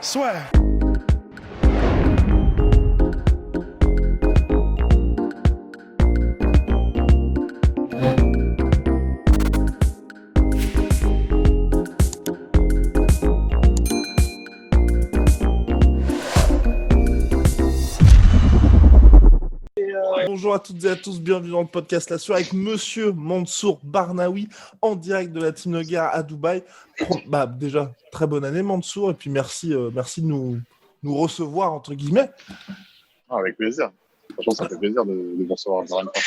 Soit. Bonjour à toutes et à tous, bienvenue dans le podcast La Sueur avec Monsieur Mansour Barnaoui en direct de la Team Noguera à Dubaï. Déjà, très bonne année Mansour et puis merci de nous recevoir entre guillemets. Avec plaisir. Franchement, ça fait plaisir de vous recevoir encore une fois.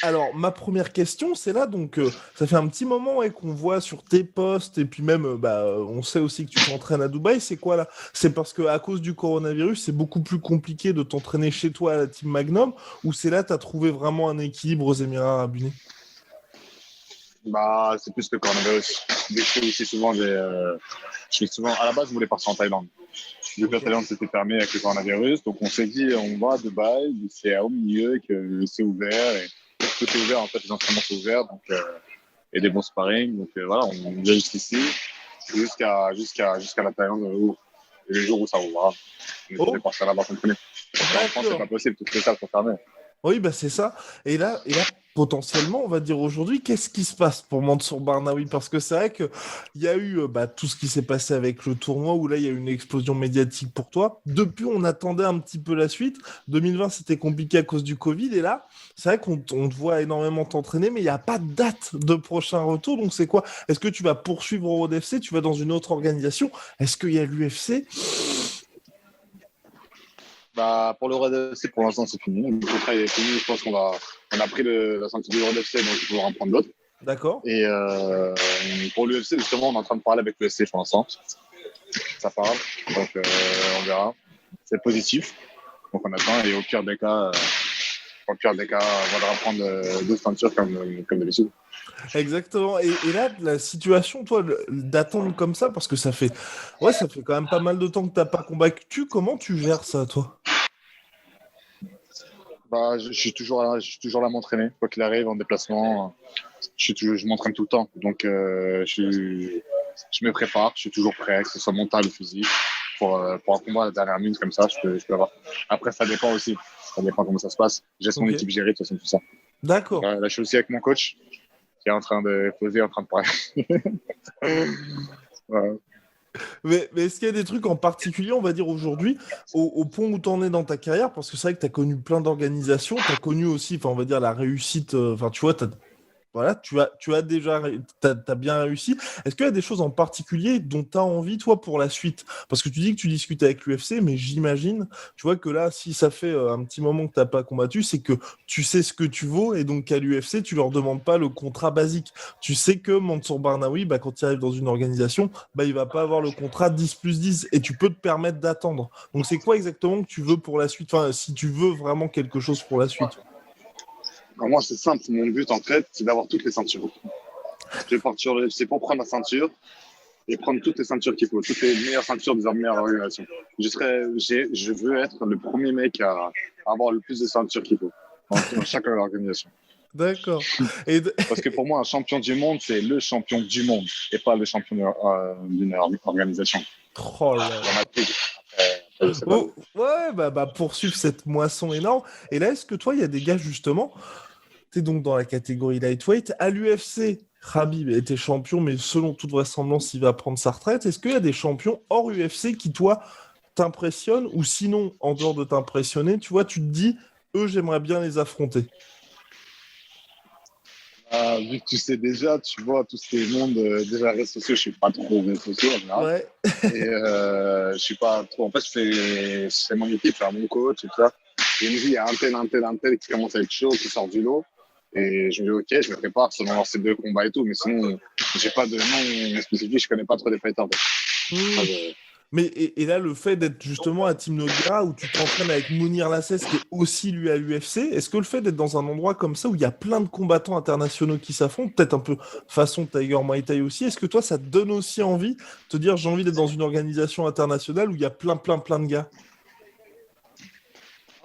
Alors, ma première question, c'est là, donc ça fait un petit moment qu'on voit sur tes posts, et puis même, on sait aussi que tu t'entraînes à Dubaï, c'est quoi là? C'est parce qu'à cause du coronavirus, c'est beaucoup plus compliqué de t'entraîner chez toi à la Team Magnum, ou c'est là, tu as trouvé vraiment un équilibre aux Émirats Arabes Unis? C'est plus le coronavirus. Vu que je suis souvent, à la base, je voulais partir en Thaïlande. Vu que la Thaïlande s'était fermée avec le coronavirus, donc on s'est dit, on va à Dubaï, c'est au milieu, que c'est ouvert, et tout est ouvert, en fait, les entraînements sont ouverts, donc, et des bons sparring, donc voilà, on vient jusqu'ici, jusqu'à la Thaïlande, et le jour où ça ouvrira. On est partir là-bas s'entraîner. En France, c'est pas possible, toutes les salles sont fermées. Oui, c'est ça. Et là, potentiellement, on va dire aujourd'hui, qu'est-ce qui se passe pour Mansour Barnaoui? Parce que c'est vrai qu'il y a eu tout ce qui s'est passé avec le tournoi, où là, il y a eu une explosion médiatique pour toi. Depuis, on attendait un petit peu la suite. 2020, c'était compliqué à cause du Covid. Et là, c'est vrai qu'on te voit énormément t'entraîner, mais il n'y a pas de date de prochain retour. Donc, c'est quoi? Est-ce que tu vas poursuivre au Road FC? Tu vas dans une autre organisation? Est-ce qu'il y a l'UFC? Pour le Red FC, pour l'instant, c'est fini. Le contrat est fini. Je pense qu'on a pris la ceinture du Red FC, donc il faut en prendre d'autres. D'accord. Et pour l'UFC, justement, on est en train de parler avec l'UFC pour l'instant. Ça parle, donc on verra. C'est positif, donc on attend. Et au pire des cas, on va prendre d'autres ceintures comme d'habitude. Exactement. Et là, la situation, toi, d'attendre comme ça, parce que ça fait quand même pas mal de temps que t'as pas combattu. Comment tu gères ça, toi? Je suis toujours là à m'entraîner, quoi qu'il arrive en déplacement. Je m'entraîne tout le temps, donc je me prépare. Je suis toujours prêt, que ce soit mental ou physique, pour un combat à la dernière minute comme ça. Je peux avoir. Après, ça dépend aussi. Ça dépend comment ça se passe. J'ai mon équipe gérée, de toute façon, tout ça. D'accord. Là, je suis aussi avec mon coach qui est en train de poser, en train de parler. Voilà. Mais est-ce qu'il y a des trucs en particulier, on va dire aujourd'hui, au point où tu en es dans ta carrière? Parce que c'est vrai que tu as connu plein d'organisations, tu as connu aussi, on va dire, la réussite, tu vois, t'as bien réussi. Est-ce qu'il y a des choses en particulier dont tu as envie, toi, pour la suite? Parce que tu dis que tu discutes avec l'UFC, mais j'imagine, tu vois, que là, si ça fait un petit moment que tu n'as pas combattu, c'est que tu sais ce que tu vaux, et donc à l'UFC, tu leur demandes pas le contrat basique. Tu sais que Mansour Barnaoui, quand il arrive dans une organisation, il va pas avoir le contrat 10+10, et tu peux te permettre d'attendre. Donc c'est quoi exactement que tu veux pour la suite? Enfin, si tu veux vraiment quelque chose pour la suite. Moi, c'est simple. Mon but, en fait, c'est d'avoir toutes les ceintures. Je vais partir au UFC pour prendre ma ceinture et prendre toutes les ceintures qu'il faut, toutes les meilleures ceintures des meilleures organisations. Je veux être le premier mec à avoir le plus de ceintures qu'il faut dans chaque organisation. D'accord. Parce que pour moi, un champion du monde, c'est le champion du monde et pas le champion d'une organisation. Oh là là. Poursuivre cette moisson énorme. Et là, est-ce que toi, il y a des gars, justement, tu es donc dans la catégorie lightweight, à l'UFC, Khabib était champion, mais selon toute vraisemblance, il va prendre sa retraite. Est-ce qu'il y a des champions hors UFC qui, toi, t'impressionnent, ou sinon, en dehors de t'impressionner, tu vois, tu te dis, eux, j'aimerais bien les affronter? Vu que tu sais déjà, tu vois, tout ce qui est monde, déjà réseaux sociaux, je suis pas trop réseaux sociaux en général. Ouais. Et je suis pas trop. En fait, c'est mon équipe, c'est mon coach et tout ça. Et il me dit, il y a un tel qui commence à être chaud, qui sort du lot. Et je me dis, ok, je me prépare selon ces 2 combats et tout. Mais sinon, j'ai pas de nom spécifique, je connais pas trop les fighters. En fait. Mais et là, le fait d'être justement à Team Noguera, où tu t'entraînes avec Mounir Lassès, qui est aussi lui à l'UFC, est-ce que le fait d'être dans un endroit comme ça, où il y a plein de combattants internationaux qui s'affrontent, peut-être un peu façon Tiger Muay Thai aussi, est-ce que toi, ça te donne aussi envie de te dire, j'ai envie d'être dans une organisation internationale où il y a plein de gars?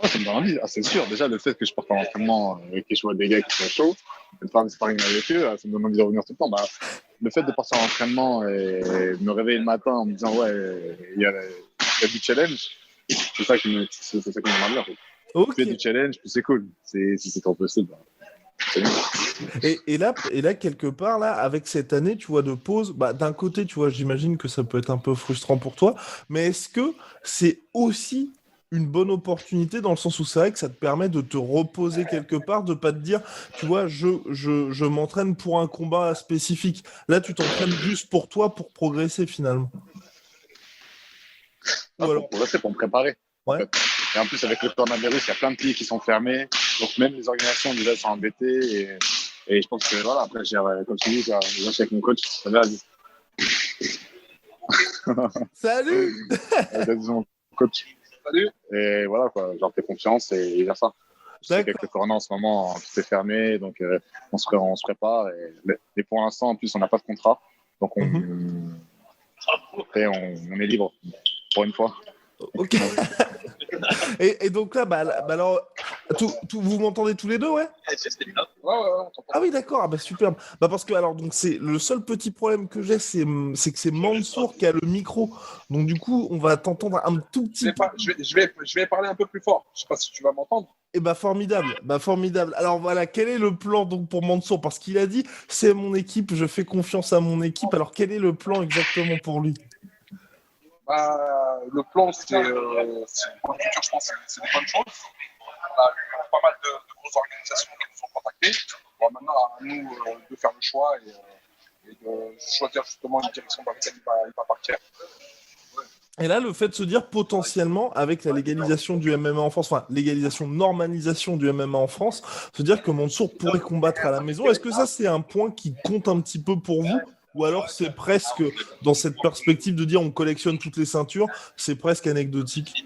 Ça me donne envie, c'est sûr. Déjà, le fait que je parte en entraînement et que je vois des gars qui sont chauds, de faire un sparring avec eux, ça me donne envie de revenir tout le temps. Le fait de partir en entraînement et de me réveiller le matin en me disant, ouais, il y a y a du challenge. C'est ça qui me bien, en fait. Ok. Plus il y a du challenge, plus c'est cool. Si c'est trop possible, c'est bien. Et là, quelque part, là, avec cette année, tu vois, de pause, bah, d'un côté, tu vois, j'imagine que ça peut être un peu frustrant pour toi, mais est-ce que c'est aussi une bonne opportunité dans le sens où c'est vrai que ça te permet de te reposer quelque part, de pas te dire, tu vois, je m'entraîne pour un combat spécifique. Là, tu t'entraînes juste pour toi, pour progresser finalement. Ou alors, Pour progresser, pour me préparer, en ouais. fait. Et en plus, avec le coronavirus, il y a plein de pays qui sont fermés. Donc, même les organisations, déjà, sont embêtées. Et je pense que, voilà, après, comme tu dis, je suis avec mon coach. Ça va, Salut! mon coach. Salut. Et voilà, quoi. Genre, fais confiance et vers ça. Je sais qu'avec D'accord. le corona, en ce moment, tout est fermé. Donc, on se prépare. Et pour l'instant, en plus, on n'a pas de contrat. Donc, Mhm. après, on est libre. Pour une fois. Ok. Et donc là, bah alors, vous m'entendez tous les deux, ouais? Ouais, on Ah oui, d'accord, ah bah superbe. Bah parce que alors donc c'est le seul petit problème que j'ai, c'est que c'est Mansour qui a le micro. Donc du coup, on va t'entendre un tout petit peu. Je vais parler un peu plus fort. Je sais pas si tu vas m'entendre. Et bah formidable, bah formidable. Alors voilà, quel est le plan donc pour Mansour? Parce qu'il a dit, c'est mon équipe, je fais confiance à mon équipe. Alors quel est le plan exactement pour lui? Le plan, pour le futur, je pense que c'est des bonnes choses. On a eu pas mal de grosses organisations qui nous ont contactés. Bon, maintenant, à nous de faire le choix et de choisir justement une direction dans laquelle il va partir. Et là, le fait de se dire potentiellement, avec la légalisation du MMA en France, enfin, légalisation, normalisation du MMA en France, se dire que Mansour pourrait combattre à la maison, est-ce que ça, c'est un point qui compte un petit peu pour vous? Ou alors c'est presque, dans cette perspective de dire on collectionne toutes les ceintures, c'est presque anecdotique?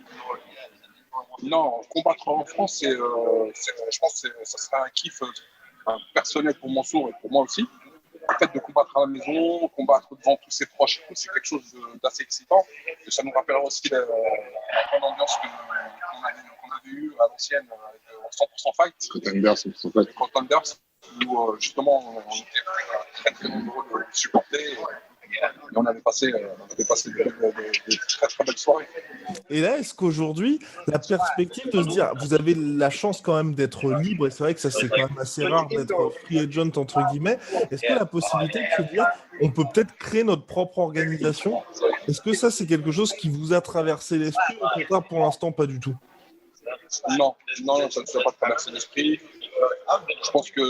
Non, combattre en France, je pense que ça serait un kiff personnel pour Mansour et pour moi aussi. Le fait de combattre à la maison, combattre devant tous ses proches, c'est quelque chose d'assez excitant. Et ça nous rappellera aussi la bonne ambiance qu'on avait eue à l'ancienne avec 100% Fight. Contenders, où justement on était très très nombreux de supporter. Et on avait passé de très très belles soirées. Et là, est-ce qu'aujourd'hui, la perspective de se dire, vous avez la chance quand même d'être libre, et c'est vrai que ça c'est quand même assez rare d'être free agent entre guillemets, est-ce que la possibilité de se dire, on peut peut-être créer notre propre organisation, est-ce que ça c'est quelque chose qui vous a traversé l'esprit, ou au contraire pour l'instant pas du tout? Non, ça ne doit pas traverser l'esprit. Je pense que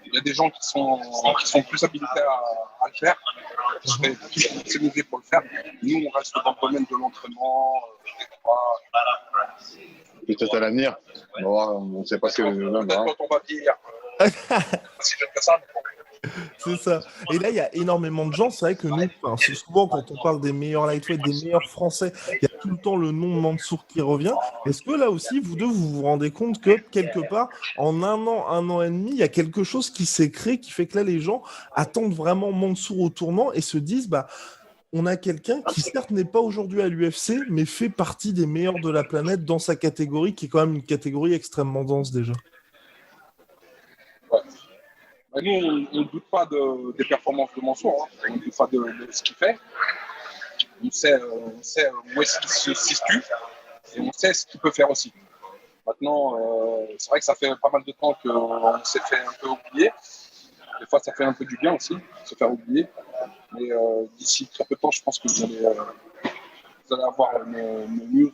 il y a des gens qui sont plus habilités à le faire, qui sont sélectionnés pour le faire. Nous, on reste dans le domaine de l'entraînement, des combats. Peut-être à l'avenir. On ne sait pas ce que Peut-être quand on va vieillir. Si j'aime que ça, mais bon. C'est ça. Et là, il y a énormément de gens. C'est vrai que nous, enfin, c'est souvent quand on parle des meilleurs lightweight, des meilleurs Français, il y a tout le temps le nom de Mansour qui revient. Est-ce que là aussi, vous deux, vous vous rendez compte que quelque part, en un an et demi, il y a quelque chose qui s'est créé qui fait que là, les gens attendent vraiment Mansour au tournant et se disent, bah, on a quelqu'un qui certes n'est pas aujourd'hui à l'UFC, mais fait partie des meilleurs de la planète dans sa catégorie, qui est quand même une catégorie extrêmement dense déjà. Ouais. Nous, on ne doute pas des performances de Mansour. Hein. On ne doute pas de ce qu'il fait. On sait où est-ce qu'il se situe et on sait ce qu'il peut faire aussi. Maintenant, c'est vrai que ça fait pas mal de temps qu'on s'est fait un peu oublier. Des fois, ça fait un peu du bien aussi, se faire oublier. Mais d'ici très peu de temps, je pense que vous allez avoir une news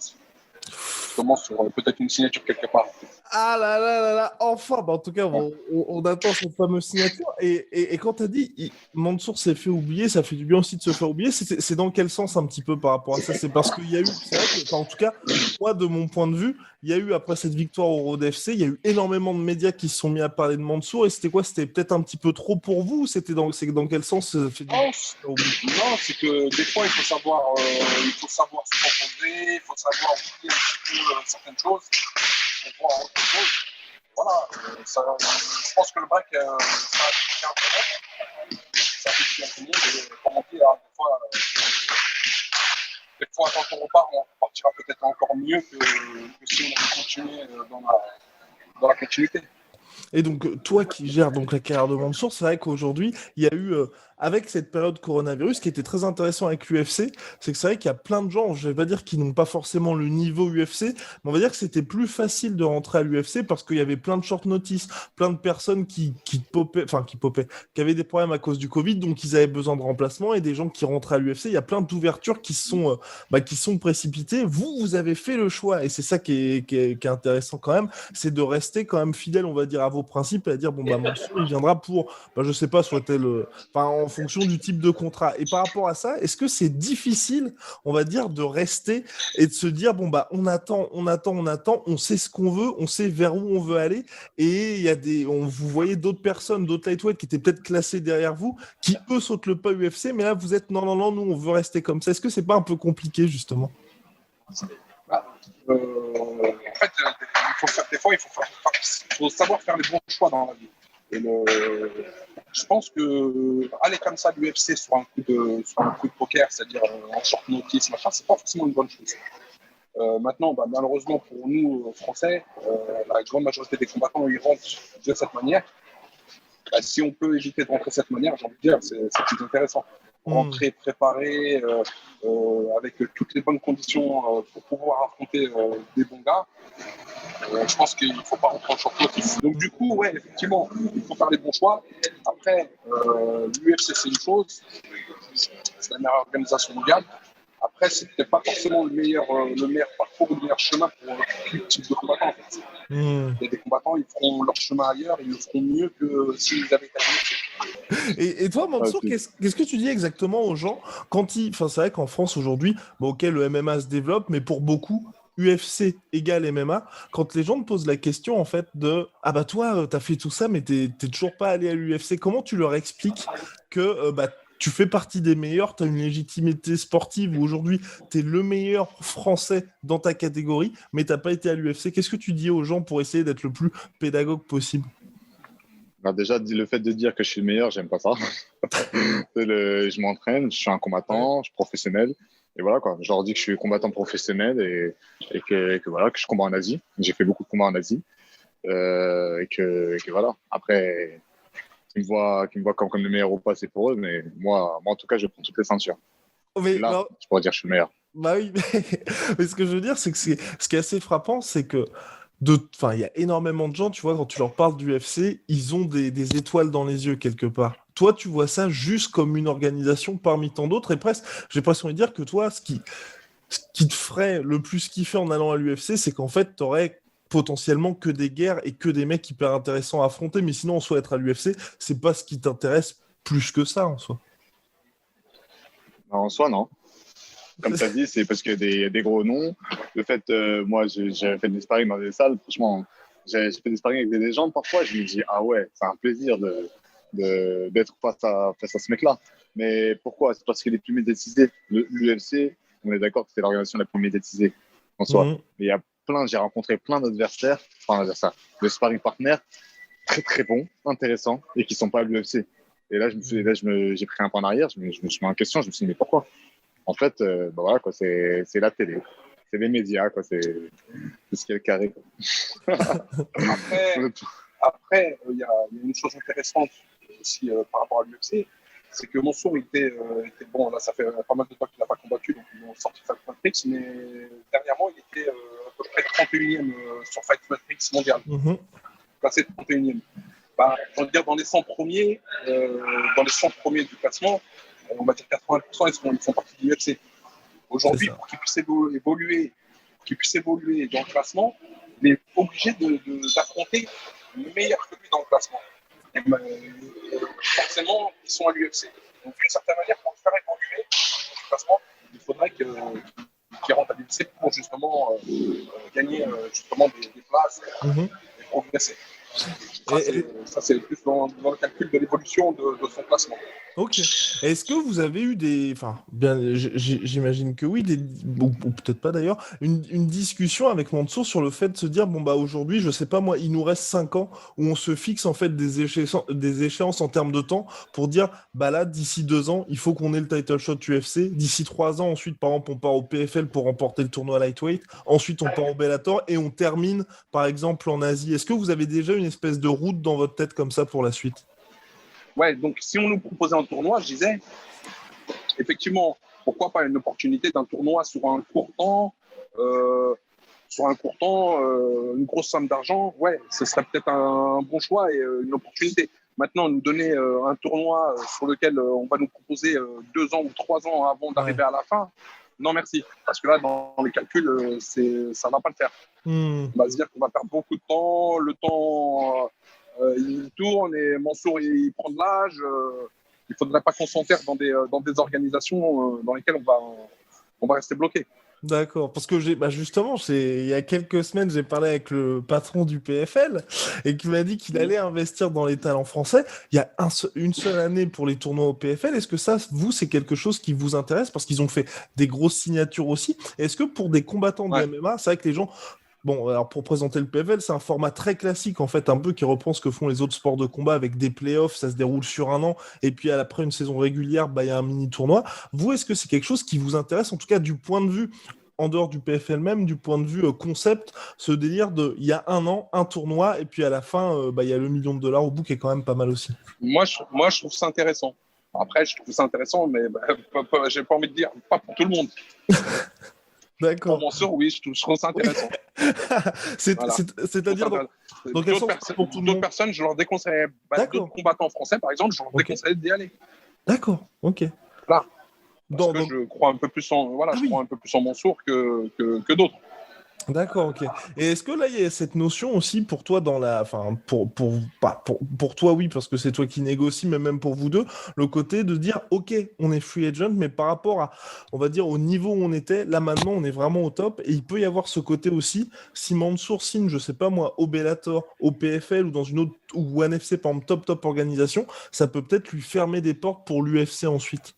justement sur peut-être une signature quelque part. Ah là là là là, enfin, bah en tout cas, on attend cette fameuse signature. Et quand tu as dit, Mansour s'est fait oublier, ça fait du bien aussi de se faire oublier, c'est dans quel sens un petit peu par rapport à ça? C'est parce qu'il y a eu, c'est vrai que, enfin, en tout cas, moi, de mon point de vue, il y a eu, après cette victoire au Road FC, il y a eu énormément de médias qui se sont mis à parler de Mansour. Et c'était quoi? C'était peut-être un petit peu trop pour vous? Ou c'est dans quel sens ça fait du bien? Non, c'est que des fois, il faut savoir se composer, il faut savoir oublier un petit peu certaines choses pour voir autre chose. Voilà, je pense que le bac, ça a du bien à tout le monde. Ça fait du bien à tout le monde. Et comme on dit, hein, des fois, quand on repart, on repartira peut-être encore mieux que si on avait continué dans la continuité. Et donc, toi qui gères donc la carrière de Mansour, c'est vrai qu'aujourd'hui, il y a eu avec cette période coronavirus, ce qui était très intéressant avec l'UFC, c'est que c'est vrai qu'il y a plein de gens, je vais pas dire qu'ils n'ont pas forcément le niveau UFC, mais on va dire que c'était plus facile de rentrer à l'UFC parce qu'il y avait plein de short notice, plein de personnes qui avaient des problèmes à cause du Covid, donc ils avaient besoin de remplacement, et des gens qui rentraient à l'UFC. Il y a plein d'ouvertures qui sont précipitées. Vous avez fait le choix, et c'est ça qui est intéressant quand même, c'est de rester quand même fidèle, on va dire, à vos principes, et à dire, bon, bah, Mansour, il viendra pour, je sais pas, soit tel, en fonction du type de contrat. Et par rapport à ça, est-ce que c'est difficile, on va dire, de rester et de se dire, bon, bah, on attend, on sait ce qu'on veut, on sait vers où on veut aller, et il y a vous voyez d'autres personnes, d'autres lightweight qui étaient peut-être classés derrière vous, qui eux sautent le pas UFC, mais là vous êtes non, nous on veut rester comme ça. Est-ce que c'est pas un peu compliqué justement? En fait, des fois, il faut savoir faire les bons choix dans la vie. Et je pense que aller comme ça à l'UFC sur un coup de poker, c'est-à-dire en short notice, machin, c'est pas forcément une bonne chose. Maintenant, malheureusement pour nous, Français, la grande majorité des combattants, ils rentrent de cette manière. Si on peut éviter de rentrer de cette manière, j'ai envie de dire, c'est plus intéressant. Rentrer préparé, avec toutes les bonnes conditions pour pouvoir affronter des bons gars. Je pense qu'il ne faut pas rentrer en short notice. Donc du coup, ouais, effectivement, il faut faire les bons choix. Après, l'UFC, c'est une chose. C'est la meilleure organisation mondiale. Après, c'est peut-être pas forcément le meilleur parcours, le meilleur chemin pour tout type de combattant. En fait. Il y a des combattants, ils feront leur chemin ailleurs, ils le feront mieux que s'ils avaient été à l'UFC. Et toi, Mansour, qu'est-ce que tu dis exactement aux gens quand c'est vrai qu'en France aujourd'hui, ok, le MMA se développe, mais pour beaucoup, UFC égale MMA. Quand les gens te posent la question en fait de ah bah toi, t'as fait tout ça, mais t'es toujours pas allé à l'UFC. Comment tu leur expliques que tu fais partie des meilleurs, tu as une légitimité sportive où aujourd'hui tu es le meilleur français dans ta catégorie, mais tu n'as pas été à l'UFC. Qu'est-ce que tu dis aux gens pour essayer d'être le plus pédagogue possible? Déjà, le fait de dire que je suis le meilleur, j'aime pas ça. Je m'entraîne, je suis un combattant, je suis professionnel. Et voilà, quoi. Je leur dis que je suis combattant professionnel et que voilà, que je combats en Asie. J'ai fait beaucoup de combats en Asie. Et que voilà. Après, qui me voient comme le meilleur ou pas, c'est pour eux. Mais moi, en tout cas, je prends toutes les ceintures. Mais, là, je pourrais dire que je suis le meilleur. Bah oui, mais ce que je veux dire, c'est que ce qui est assez frappant, c'est que il y a énormément de gens, tu vois, quand tu leur parles du UFC, ils ont des étoiles dans les yeux quelque part. Toi, tu vois ça juste comme une organisation parmi tant d'autres, et presque, j'ai presque envie de dire que toi, ce qui te ferait le plus kiffer en allant à l'UFC, c'est qu'en fait, t'aurais potentiellement que des guerres et que des mecs hyper intéressants à affronter, mais sinon, en soi, être à l'UFC, c'est pas ce qui t'intéresse plus que ça, en soi. En soi, non. Comme tu as dit, c'est parce qu'il y a des gros noms. Le fait, moi, j'ai fait des sparring dans des salles. Franchement, j'ai fait des sparring avec des légendes. Parfois, je me dis, ah ouais, c'est un plaisir d'être face à ce mec-là. Mais pourquoi? C'est parce qu'il est plus médiatisé. L'UFC, on est d'accord que c'est l'organisation la plus médiatisée en soi. Mais j'ai rencontré plein d'adversaires, de sparring partners très très bons, intéressants et qui ne sont pas à l'UFC. Et là, j'ai pris un pas en arrière, je me suis mis en question, je me suis dit, mais pourquoi? En fait, voilà, quoi, c'est la télé, c'est les médias, quoi, c'est ce qui est le carré. Après, il y a une chose intéressante aussi par rapport à l'UFC, c'est que Mansour était bon, là ça fait pas mal de temps qu'il n'a pas combattu, donc ils ont sorti Fight Matrix, mais dernièrement il était à peu près 31e sur Fight Matrix mondial, classé 31e. Je veux dire, dans les 100 premiers, du classement, on va dire 80%, ils font partie de l'UFC. Aujourd'hui, pour qu'ils puissent évoluer dans le classement, il est obligé d'affronter le meilleur que lui dans le classement. Et forcément, ils sont à l'UFC. Donc, d'une certaine manière, pour le faire évoluer dans le classement, il faudrait qu'ils rentrent à l'UFC pour justement gagner des places et progresser. Ça, c'est plus dans le calcul de l'évolution de son classement. Ok. Est-ce que vous avez eu j'imagine que oui, ou peut-être pas d'ailleurs, une discussion avec Mansour sur le fait de se dire, bon bah aujourd'hui, je sais pas moi, il nous reste 5 ans où on se fixe en fait des échéances en termes de temps pour dire, bah là, d'ici 2 ans, il faut qu'on ait le title shot UFC, d'ici 3 ans, ensuite, par exemple, on part au PFL pour remporter le tournoi lightweight, ensuite on part au Bellator et on termine, par exemple, en Asie. Est-ce que vous avez déjà une espèce de route dans votre tête comme ça pour la suite? Ouais, donc si on nous proposait un tournoi, je disais, effectivement, pourquoi pas une opportunité d'un tournoi sur un court temps, une grosse somme d'argent, ouais, ce serait peut-être un bon choix et une opportunité. Maintenant, nous donner un tournoi sur lequel on va nous proposer 2 ans ou 3 ans avant d'arriver à la fin, non merci. Parce que là, dans les calculs, ça ne va pas le faire. On va se dire qu'on va perdre beaucoup de temps, le temps il tourne et Mansour il prend de l'âge. Il ne faudrait pas qu'on s'enterre dans des organisations dans lesquelles on va rester bloqué. D'accord, parce que justement, il y a quelques semaines, j'ai parlé avec le patron du PFL et qui m'a dit qu'il allait investir dans les talents français. Il y a une seule année pour les tournois au PFL. Est-ce que ça, vous, c'est quelque chose qui vous intéresse parce qu'ils ont fait des grosses signatures aussi? Est-ce que pour des combattants de MMA, c'est vrai que les gens... Bon, alors pour présenter le PFL, c'est un format très classique, en fait, un peu qui reprend ce que font les autres sports de combat avec des playoffs, ça se déroule sur un an, et puis après une saison régulière, il y a un mini-tournoi. Vous, est-ce que c'est quelque chose qui vous intéresse, en tout cas du point de vue, en dehors du PFL même, du point de vue concept, ce délire il y a un an, un tournoi, et puis à la fin, il y a le $1 million au bout qui est quand même pas mal aussi. Moi, je trouve ça intéressant. Après, je trouve ça intéressant, mais j'ai pas envie de dire, pas pour tout le monde. D'accord. Pour Mansour, oui, je trouve ça intéressant. C'est-à-dire d'autres personnes, je leur déconseillerais. D'autres combattants français, par exemple, je leur déconseillerais d'y aller. D'accord, ok. Là. Parce que je crois un peu plus en Mansour que d'autres. D'accord, ok. Et est-ce que là, il y a cette notion aussi pour toi pour toi, oui, parce que c'est toi qui négocie, mais même pour vous deux, le côté de dire, ok, on est free agent, mais par rapport à, on va dire, au niveau où on était, là maintenant, on est vraiment au top, et il peut y avoir ce côté aussi, si Mansour signe, je sais pas moi, au Bellator, au PFL ou dans une autre, ou au NFC, par exemple, top organisation, ça peut peut-être lui fermer des portes pour l'UFC ensuite.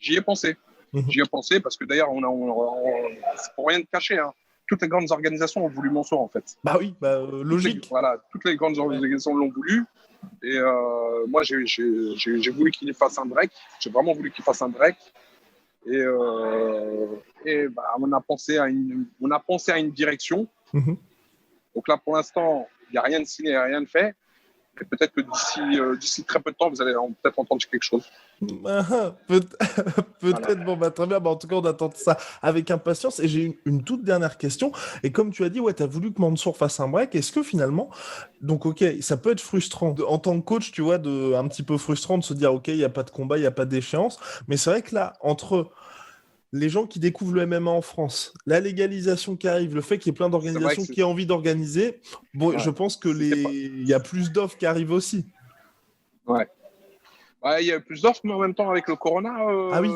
J'y ai pensé. J'y ai pensé parce que d'ailleurs, c'est pour rien de cacher. Hein. Toutes les grandes organisations ont voulu Mansour, en fait. Bah oui, logique. Toutes les grandes organisations l'ont voulu. Et moi, j'ai voulu qu'il fasse un break. J'ai vraiment voulu qu'il fasse un break. Et on a pensé à une direction. Donc là, pour l'instant, il n'y a rien de signé, rien de fait. Et peut-être que d'ici très peu de temps, vous allez peut-être entendre quelque chose. Peut-être, voilà. Très bien. En tout cas, on attend ça avec impatience. Et j'ai une toute dernière question. Et comme tu as dit, tu as voulu que Mansour fasse un break. Est-ce que finalement, donc ok, ça peut être frustrant en tant que coach, tu vois, un petit peu frustrant de se dire, ok, il n'y a pas de combat, il n'y a pas d'échéance. Mais c'est vrai que là, entre les gens qui découvrent le MMA en France, la légalisation qui arrive, le fait qu'il y ait plein d'organisations qui aient envie d'organiser, je pense que il y a plus d'offres qui arrivent aussi. Ouais. Il y a plus d'offres, mais en même temps, avec le corona,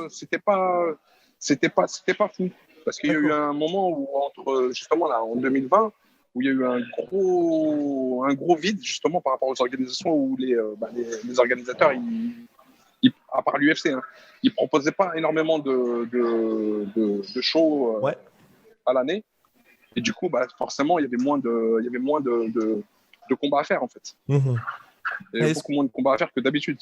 c'était pas fou. Parce qu'il y a eu un moment où, justement, là, en 2020, où il y a eu un gros vide, justement, par rapport aux organisations où les organisateurs, à part l'UFC, hein, ils ne proposaient pas énormément de shows à l'année. Et du coup, forcément, il y avait moins de combats à faire, en fait. Il y avait beaucoup moins de combats à faire que d'habitude.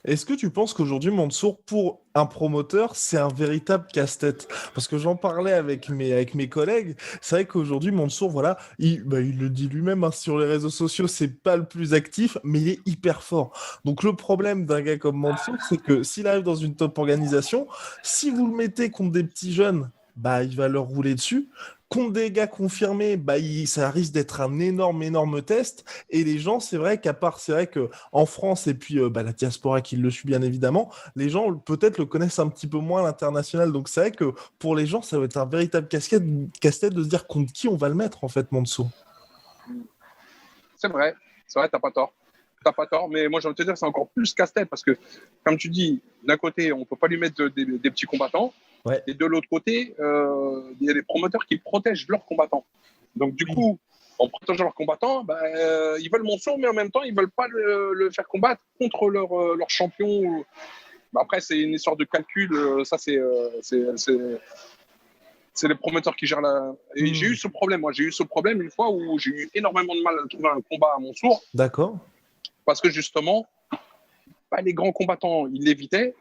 Est-ce que tu penses qu'aujourd'hui, Mansour, pour un promoteur, c'est un véritable casse-tête? Parce que j'en parlais avec mes collègues. C'est vrai qu'aujourd'hui, Mansour, voilà, il le dit lui-même, hein, sur les réseaux sociaux, c'est pas le plus actif, mais il est hyper fort. Donc le problème d'un gars comme Mansour, c'est que s'il arrive dans une top organisation, si vous le mettez contre des petits jeunes, il va leur rouler dessus. Contre des gars confirmés, ça risque d'être un énorme test. Et les gens, c'est vrai qu'en France, et puis la diaspora qui le suit bien évidemment, les gens peut-être le connaissent un petit peu moins à l'international. Donc c'est vrai que pour les gens, ça va être un véritable casse-tête de se dire contre qui on va le mettre en fait, Mansour. C'est vrai, t'as pas tort. T'as pas tort, mais moi j'ai envie de te dire c'est encore plus casse-tête parce que, comme tu dis, d'un côté, on peut pas lui mettre des petits combattants. Ouais. Et de l'autre côté, il y a des promoteurs qui protègent leurs combattants. Donc, du coup, en protégeant leurs combattants, ils veulent Mansour, mais en même temps, ils ne veulent pas le faire combattre contre leur champion. Après, c'est une histoire de calcul. Ça, c'est les promoteurs qui gèrent la. Et j'ai eu ce problème. Moi, j'ai eu ce problème une fois où j'ai eu énormément de mal à trouver un combat à Mansour. D'accord. Parce que justement, les grands combattants, ils l'évitaient.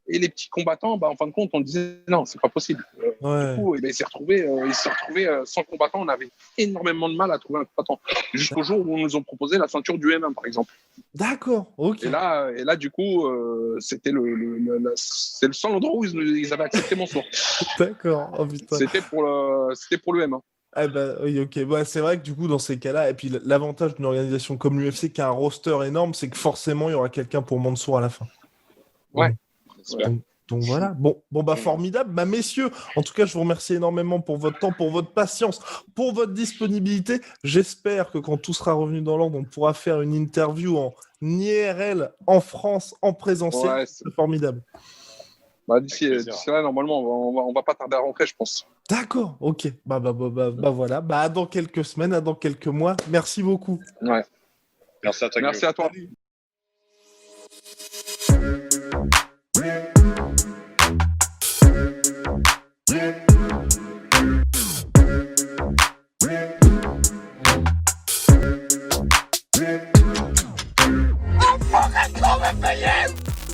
Et les petits combattants, en fin de compte, on disait non, c'est pas possible. Ouais. Du coup, il s'est retrouvé sans combattant. On avait énormément de mal à trouver un combattant. Jusqu'au jour où on nous a proposé la ceinture du M1, par exemple. D'accord, ok. Et là du coup, c'était c'est le seul endroit où ils avaient accepté mon sort. D'accord, oh putain. C'était pour le M1. Ah bah oui, ok. Bah, c'est vrai que du coup, dans ces cas-là, et puis l'avantage d'une organisation comme l'UFC qui a un roster énorme, c'est que forcément, il y aura quelqu'un pour Mansour à la fin. Ouais. Donc voilà. Bon bah formidable. Bah messieurs, en tout cas, je vous remercie énormément pour votre temps, pour votre patience, pour votre disponibilité. J'espère que quand tout sera revenu dans l'ordre, on pourra faire une interview en IRL, en France, en présentiel. Ouais, c'est formidable. Bah, d'ici là, normalement, on va pas tarder à rentrer, je pense. D'accord, ok. Bah voilà. Bah à dans quelques semaines, à dans quelques mois. Merci beaucoup. Ouais. Merci à toi. Merci à toi. Salut.